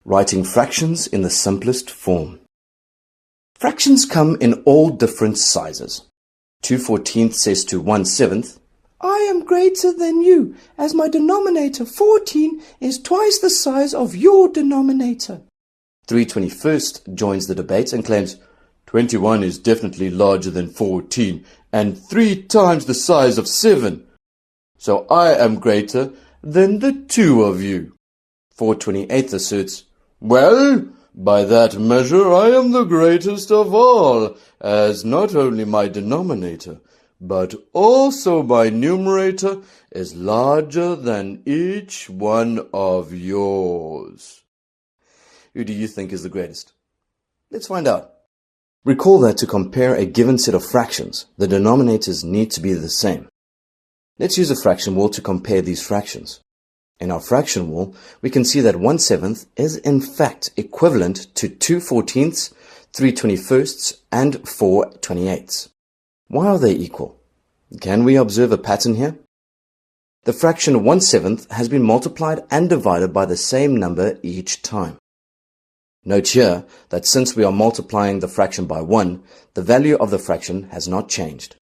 Writing fractions in the simplest form. Fractions come in all different sizes. 2/14 says to 1/7, I am greater than you, as my denominator 14 is twice the size of your denominator. 3/21 joins the debate and claims 21 is definitely larger than 14 and 3 times the size of 7. So I am greater than the two of you. 4/28 asserts, well, by that measure I am the greatest of all, as not only my denominator, but also my numerator is larger than each one of yours. Who do you think is the greatest? Let's find out. Recall that to compare a given set of fractions, the denominators need to be the same. Let's use a fraction wall to compare these fractions. In our fraction wall, we can see that 1/7 is in fact equivalent to 2/14, 3/21, and 4/28. Why are they equal? Can we observe a pattern here? The fraction 1/7 has been multiplied and divided by the same number each time. Note here that since we are multiplying the fraction by 1, the value of the fraction has not changed.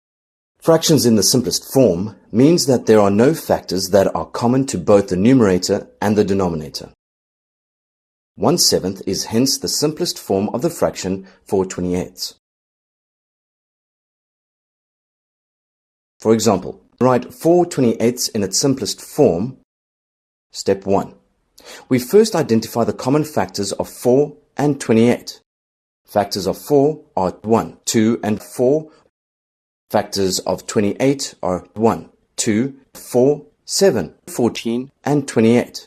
Fractions in the simplest form means that there are no factors that are common to both the numerator and the denominator. 1/7 is hence the simplest form of the fraction 4/28. For example, write 4/28 in its simplest form. Step 1. We first identify the common factors of 4 and 28. Factors of 4 are 1, 2, and 4. Factors of 28 are 1, 2, 4, 7, 14, and 28.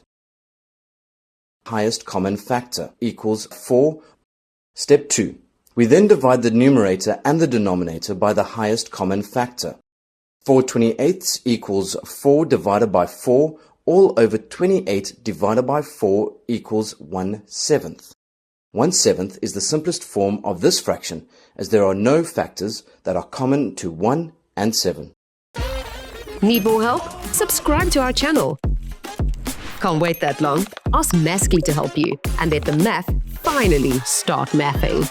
Highest common factor equals 4. Step 2. We then divide the numerator and the denominator by the highest common factor. 4/28 equals 4 divided by 4, all over 28 divided by 4 equals 1/7. 1/7 is the simplest form of this fraction, as there are no factors that are common to 1 and 7. Need more help? Subscribe to our channel. Can't wait that long? Ask Maskly to help you and let the math finally start mathing.